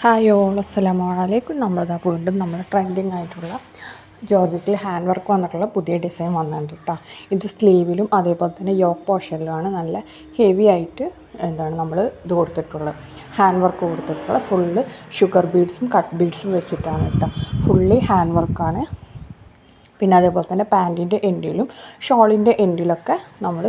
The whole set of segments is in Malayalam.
ഹായ് ഓൾ അസ്സലാമു അലൈക്കും. നമ്മളിതാ വീണ്ടും നമ്മൾ ട്രെൻഡിങ് ആയിട്ടുള്ള ജോർജറ്റിൽ ഹാൻഡ് വർക്ക് വന്നിട്ടുള്ള പുതിയ ഡിസൈൻ വന്നിട്ടുണ്ട് കേട്ടോ. ഇത് സ്ലീവിലും അതേപോലെ തന്നെ യോക്ക് പോർഷനിലുമാണ് നല്ല ഹെവി ആയിട്ട് നമ്മൾ ഇത് കൊടുത്തിട്ടുള്ളത്, ഹാൻഡ് വർക്ക് കൊടുത്തിട്ടുള്ള ഫുള്ള് ഷുഗർ ബീഡ്സും കട്ട് ബീഡ്സും വെച്ചിട്ടാണ് കേട്ടോ. ഫുള്ളി ഹാൻഡ് വർക്കാണ്. പിന്നെ അതേപോലെ തന്നെ പാൻറ്റിൻ്റെ എൻഡിലും ഷോളിൻ്റെ എൻഡിലൊക്കെ നമ്മൾ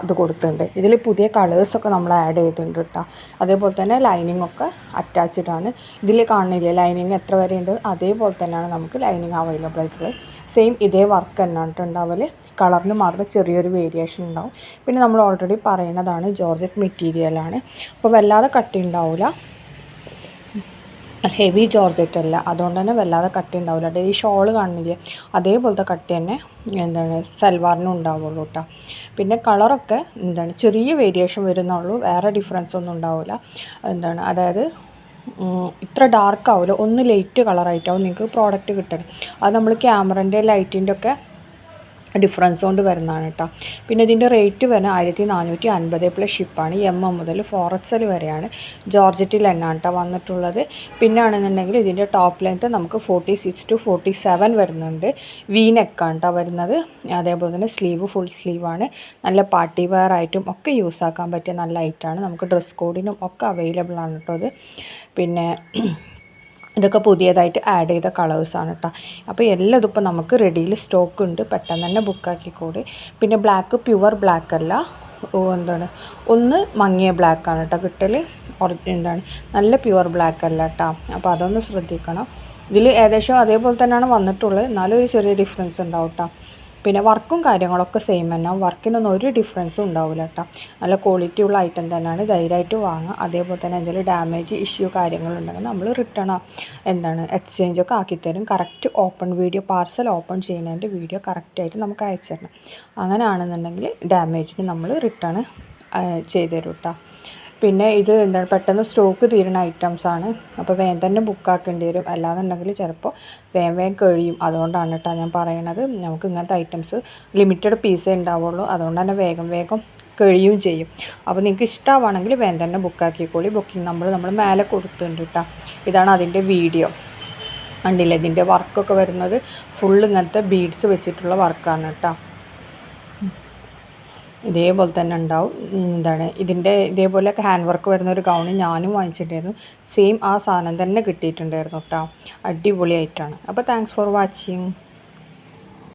ഇത് കൊടുത്തിട്ടുണ്ട്. ഇതിൽ പുതിയ കളേഴ്സൊക്കെ നമ്മൾ ആഡ് ചെയ്തിട്ടുണ്ട് കേട്ടോ. അതേപോലെ തന്നെ ലൈനിങ് ഒക്കെ അറ്റാച്ച്ഡ് ആണ്. ഇതിൽ കാണുന്നില്ലേ ലൈനിങ് എത്ര വരെ ഉണ്ട്, അതേപോലെ തന്നെയാണ് നമുക്ക് ലൈനിങ് അവൈലബിൾ ആയിട്ടുള്ളത്. സെയിം ഇതേ വർക്ക് തന്നെയാണ് ഉണ്ടാവൽ. കളറിന് മാത്രം ചെറിയൊരു വേരിയേഷൻ ഉണ്ടാവും. പിന്നെ നമ്മൾ ഓൾറെഡി പറയുന്നതാണ് ജോർജറ്റ് മെറ്റീരിയലാണ്, അപ്പോൾ വല്ലാതെ കട്ടി ഉണ്ടാവില്ല. ഹെവി ജോർജറ്റ് അല്ല, അതുകൊണ്ട് തന്നെ വല്ലാതെ കട്ടി ഉണ്ടാവില്ല. ഈ ഷോള് കാണുന്നില്ലേ അതേപോലത്തെ കട്ടി തന്നെ സൽവാറിനും ഉണ്ടാവുള്ളൂ കേട്ടോ. പിന്നെ കളറൊക്കെ ചെറിയ വേരിയേഷൻ വരുന്നുള്ളൂ, വേറെ ഡിഫറൻസ് ഒന്നും ഉണ്ടാവില്ല. അതായത് ഇത്ര ഡാർക്ക് ആവില്ല, ഒന്ന് ലൈറ്റ് കളറായിട്ടാവും നിങ്ങൾക്ക് പ്രോഡക്റ്റ് കിട്ടുന്നത്. അത് നമ്മൾ ക്യാമറൻ്റെ ലൈറ്റിൻ്റെ ഒക്കെ ഡിഫറൻസ് കൊണ്ട് വരുന്നതാണ് കേട്ടോ. പിന്നെ ഇതിൻ്റെ റേറ്റ് വരുന്നത് 1450 പ്ലസ് ഷിപ്പാണ്. മുതൽ 4XL വരെയാണ്. ജോർജറ്റിൽ തന്നെയാണ് കേട്ടോ വന്നിട്ടുള്ളത്. പിന്നെ ആണെന്നുണ്ടെങ്കിൽ ഇതിൻ്റെ ടോപ്പ് ലെങ്ത്ത് നമുക്ക് 46 to 47 വരുന്നുണ്ട്. വി നെക്കാണ് കേട്ടോ വരുന്നത്. അതേപോലെ തന്നെ സ്ലീവ് ഫുൾ സ്ലീവാണ്. നല്ല പാർട്ടി വെയർ ആയിട്ടും ഒക്കെ യൂസ് ആക്കാൻ പറ്റിയ നല്ല ഐറ്റാണ്. നമുക്ക് ഡ്രസ് കോഡിനും ഒക്കെ അവൈലബിൾ ആണ് കേട്ടോ ഇത്. പിന്നെ ഇതൊക്കെ പുതിയതായിട്ട് ആഡ് ചെയ്ത കളേഴ്സാണ് കേട്ടോ. അപ്പോൾ എല്ലാം ഇതിപ്പോൾ നമുക്ക് റെഡിയിൽ സ്റ്റോക്ക് ഉണ്ട്, പെട്ടെന്ന് തന്നെ ബുക്കാക്കിക്കൂടി. പിന്നെ ബ്ലാക്ക് പ്യുവർ ബ്ലാക്ക് അല്ല, ഒന്ന് മങ്ങിയ ബ്ലാക്കാണ് കേട്ടോ കിട്ടൽ. നല്ല പ്യുവർ ബ്ലാക്ക് അല്ല കേട്ടോ, അപ്പോൾ അതൊന്ന് ശ്രദ്ധിക്കണം. ഇതിൽ ഏകദേശം അതേപോലെ തന്നെയാണ് വന്നിട്ടുള്ളത്, എന്നാലും ഒരു ചെറിയ ഡിഫറൻസ് ഉണ്ടാവും കേട്ടോ. പിന്നെ വർക്കും കാര്യങ്ങളൊക്കെ സെയിം തന്നെ, വർക്കിനൊന്നും ഒരു ഡിഫറൻസും ഉണ്ടാവില്ല കേട്ടോ. നല്ല ക്വാളിറ്റി ഉള്ള ഐറ്റം തന്നെയാണ്, ധൈര്യമായിട്ട് വാങ്ങുക. അതേപോലെ തന്നെ എന്തെങ്കിലും ഡാമേജ് ഇഷ്യൂ കാര്യങ്ങളുണ്ടെങ്കിൽ നമ്മൾ റിട്ടേൺ എക്സ്ചേഞ്ചൊക്കെ ആക്കിത്തരും. Correct open video, parcel open ചെയ്യുന്നതിൻ്റെ വീഡിയോ കറക്റ്റായിട്ട് നമുക്ക് അയച്ചു തരണം. അങ്ങനെയാണെന്നുണ്ടെങ്കിൽ ഡാമേജിന് നമ്മൾ റിട്ടേൺ ചെയ്തു തരും കേട്ടോ. പിന്നെ ഇത് പെട്ടെന്ന് സ്റ്റോക്ക് തീരുന്ന ഐറ്റംസാണ്, അപ്പോൾ വേഗം തന്നെ ബുക്കാക്കേണ്ടി വരും. അല്ലാന്നുണ്ടെങ്കിൽ ചിലപ്പോൾ വേഗം കഴിയും. അതുകൊണ്ടാണ് കേട്ടോ ഞാൻ പറയണത്. നമുക്ക് ഇങ്ങനത്തെ ഐറ്റംസ് ലിമിറ്റഡ് പീസേ ഉണ്ടാവുള്ളൂ, അതുകൊണ്ട് തന്നെ വേഗം കഴിയും ചെയ്യും. അപ്പോൾ നിങ്ങൾക്ക് ഇഷ്ടമാണെങ്കിൽ വേഗം തന്നെ ബുക്കാക്കിക്കോളി. ബുക്കിംഗ് നമ്മൾ മേലെ കൊടുത്തിട്ടുണ്ട് കേട്ടോ. ഇതാണ് അതിൻ്റെ വീഡിയോ. കണ്ടില്ലേ, ഇതിൻ്റെ വർക്കൊക്കെ വരുന്നത് ഫുൾ ഇങ്ങനത്തെ ബീഡ്സ് വെച്ചിട്ടുള്ള വർക്കാണ് കേട്ടോ. ഇതേപോലെ തന്നെ ഉണ്ടാവും. ഇതിൻ്റെ ഇതേപോലെയൊക്കെ ഹാൻഡ് വർക്ക് വരുന്ന ഒരു ഗൗണ് ഞാനും വാങ്ങിച്ചിട്ടുണ്ടായിരുന്നു. സെയിം ആ സാധനം തന്നെ കിട്ടിയിട്ടുണ്ടായിരുന്നു കേട്ടോ. അടിപൊളിയായിട്ടാണ്. അപ്പോൾ താങ്ക്സ് ഫോർ വാച്ചിങ്.